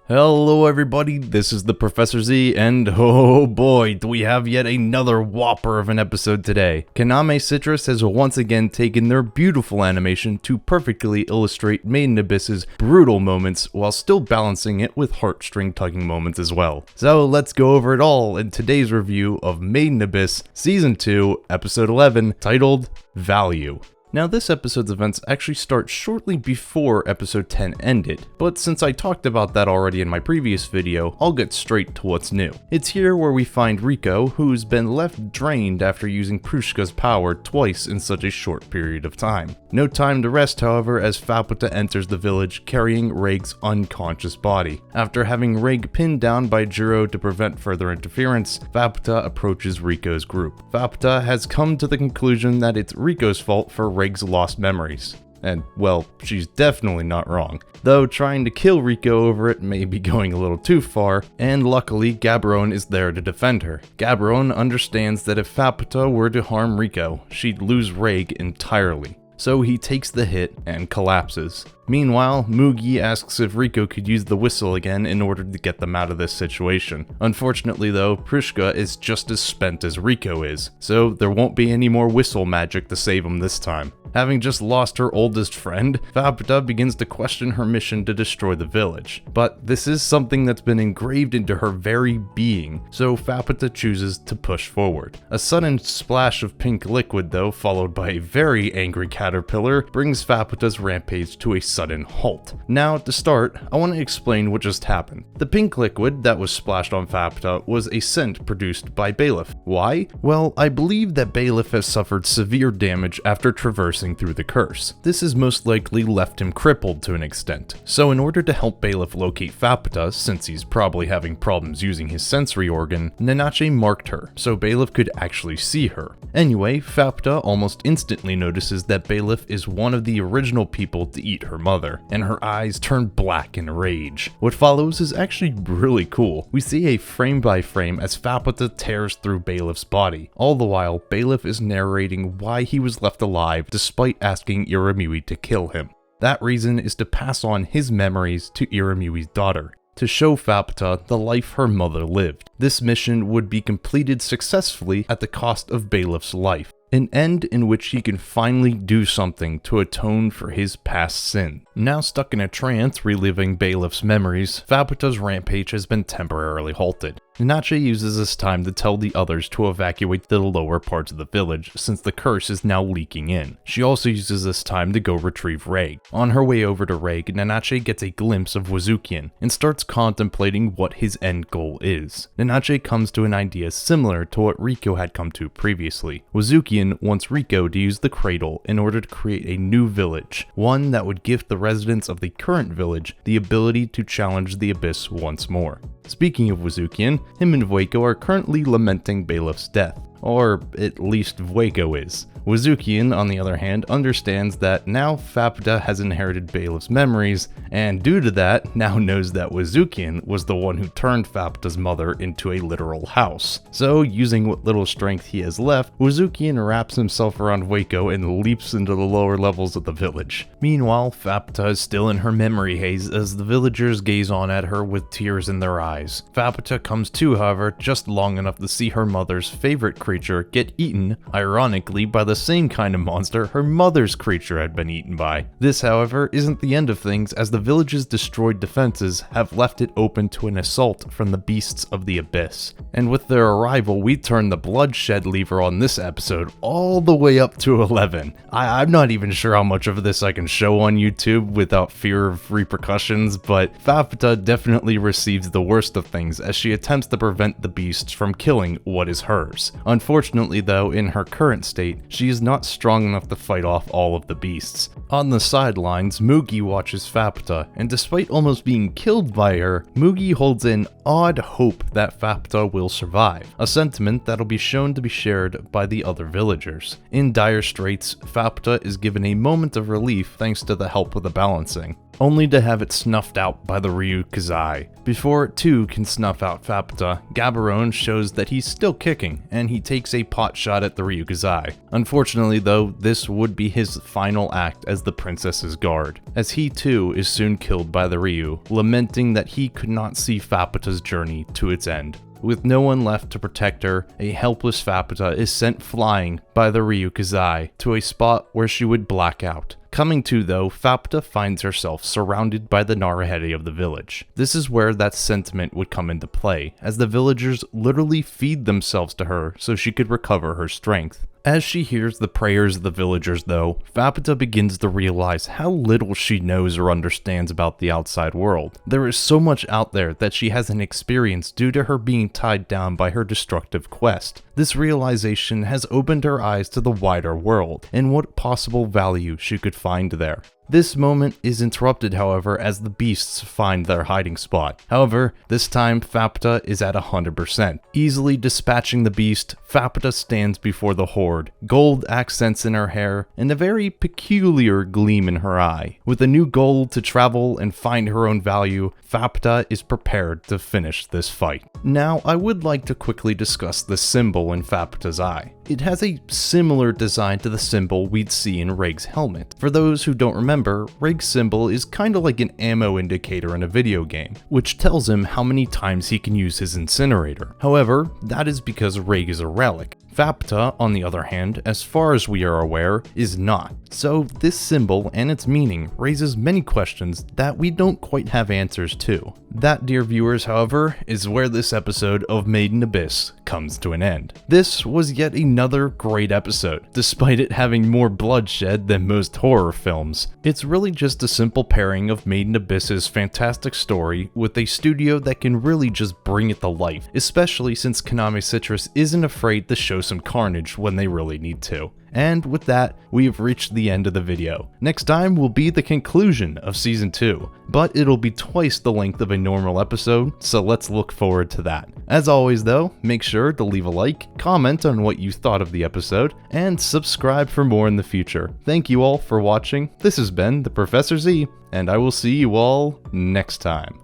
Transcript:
Hello everybody, this is the Professor Z, and oh boy, do we have yet another whopper of an episode today. Kaname Citrus has once again taken their beautiful animation to perfectly illustrate Made in Abyss's brutal moments while still balancing it with heartstring tugging moments as well. So let's go over it all in today's review of Made in Abyss Season 2, Episode 11, titled Value. Now this episode's events actually start shortly before episode 10 ended, but since I talked about that already in my previous video, I'll get straight to what's new. It's here where we find Riko, who's been left drained after using Prushka's power twice in such a short period of time. No time to rest, however, as Faputa enters the village carrying Raig's unconscious body. After having Raig pinned down by Juro to prevent further interference, Faputa approaches Riko's group. Faputa has come to the conclusion that it's Riko's fault for Raig's lost memories. And, well, she's definitely not wrong. Though trying to kill Riko over it may be going a little too far, and luckily Gaborone is there to defend her. Gaborone understands that if Faputa were to harm Riko, she'd lose Raig entirely. So he takes the hit and collapses. Meanwhile, Mugi asks if Riko could use the whistle again in order to get them out of this situation. Unfortunately though, Prushka is just as spent as Riko is, so there won't be any more whistle magic to save him this time. Having just lost her oldest friend, Faputa begins to question her mission to destroy the village. But this is something that's been engraved into her very being, so Faputa chooses to push forward. A sudden splash of pink liquid though, followed by a very angry caterpillar, brings Faputa's rampage to a sudden halt. Now, to start, I want to explain what just happened. The pink liquid that was splashed on Faputa was a scent produced by Bailiff. Why? Well, I believe that Bailiff has suffered severe damage after traversing through the curse. This has most likely left him crippled to an extent. So in order to help Bailiff locate Faputa, since he's probably having problems using his sensory organ, Nanache marked her, so Bailiff could actually see her. Anyway, Faputa almost instantly notices that Bailiff is one of the original people to eat her mother, and her eyes turn black in rage. What follows is actually really cool. We see a frame by frame as Faputa tears through Bailiff's body. All the while, Bailiff is narrating why he was left alive despite asking Irumyuui to kill him. That reason is to pass on his memories to Irumyuui's daughter, to show Faputa the life her mother lived. This mission would be completed successfully at the cost of Bailiff's life, an end in which he can finally do something to atone for his past sin. Now stuck in a trance reliving Bailiff's memories, Faputa's rampage has been temporarily halted. Nanache uses this time to tell the others to evacuate the lower parts of the village since the curse is now leaking in. She also uses this time to go retrieve Raig. On her way over to Raig, Nanache gets a glimpse of Wazookian and starts contemplating what his end goal is. Nanache comes to an idea similar to what Riko had come to previously. Wazookian wants Riko to use the cradle in order to create a new village, one that would give the residents of the current village the ability to challenge the Abyss once more. Speaking of Wazookian, him and Vueko are currently lamenting Bailiff's death. Or at least Vueko is. Wazookian, on the other hand, understands that now Faputa has inherited Bailiff's memories, and due to that, now knows that Wazookian was the one who turned Faputa's mother into a literal house. So, using what little strength he has left, Wazookian wraps himself around Vueko and leaps into the lower levels of the village. Meanwhile, Faputa is still in her memory haze as the villagers gaze on at her with tears in their eyes. Faputa comes to, however, just long enough to see her mother's favorite creature get eaten, ironically, by the same kind of monster her mother's creature had been eaten by. This, however, isn't the end of things, as the village's destroyed defenses have left it open to an assault from the beasts of the Abyss. And with their arrival, we turn the bloodshed lever on this episode all the way up to 11. I'm not even sure how much of this I can show on YouTube without fear of repercussions, but Faputa definitely receives the worst of things as she attempts to prevent the beasts from killing what is hers. Unfortunately though, in her current state, she is not strong enough to fight off all of the beasts. On the sidelines, Mugi watches Faputa, and despite almost being killed by her, Mugi holds an odd hope that Faputa will survive, a sentiment that'll be shown to be shared by the other villagers. In dire straits, Faputa is given a moment of relief thanks to the help of the balancing. only to have it snuffed out by the Ryukazai. Before it too can snuff out Faputa, Gaborone shows that he's still kicking, and he takes a pot shot at the Ryukazai. Unfortunately though, this would be his final act as the princess's guard, as he too is soon killed by the Ryu, lamenting that he could not see Faputa's journey to its end. With no one left to protect her, a helpless Faputa is sent flying by the Ryukazai to a spot where she would black out. Coming to though, Faputa finds herself surrounded by the Narahedi of the village. This is where that sentiment would come into play, as the villagers literally feed themselves to her so she could recover her strength. As she hears the prayers of the villagers though, Faputa begins to realize how little she knows or understands about the outside world. There is so much out there that she hasn't experienced due to her being tied down by her destructive quest. This realization has opened her eyes to the wider world, and what possible value she could find there. This moment is interrupted, however, as the beasts find their hiding spot. However, this time Faputa is at 100%. Easily dispatching the beast, Faputa stands before the horde, gold accents in her hair, and a very peculiar gleam in her eye. With a new goal to travel and find her own value, Faputa is prepared to finish this fight. Now, I would like to quickly discuss the symbol in Faputa's eye. It has a similar design to the symbol we'd see in Rig's helmet. For those who don't remember, Rig's symbol is kinda like an ammo indicator in a video game, which tells him how many times he can use his incinerator. However, that is because Rig is a relic. Faputa, on the other hand, as far as we are aware, is not. So this symbol and its meaning raises many questions that we don't quite have answers to. That, dear viewers, however, is where this episode of Made in Abyss comes to an end. This was yet another great episode, despite it having more bloodshed than most horror films. It's really just a simple pairing of Made in Abyss's fantastic story with a studio that can really just bring it to life, especially since Konami Citrus isn't afraid to show some carnage when they really need to. And with that, we have reached the end of the video. Next time will be the conclusion of Season 2, but it'll be twice the length of a normal episode, so let's look forward to that. As always though, make sure to leave a like, comment on what you thought of the episode, and subscribe for more in the future. Thank you all for watching. This has been the Professor Z, and I will see you all next time.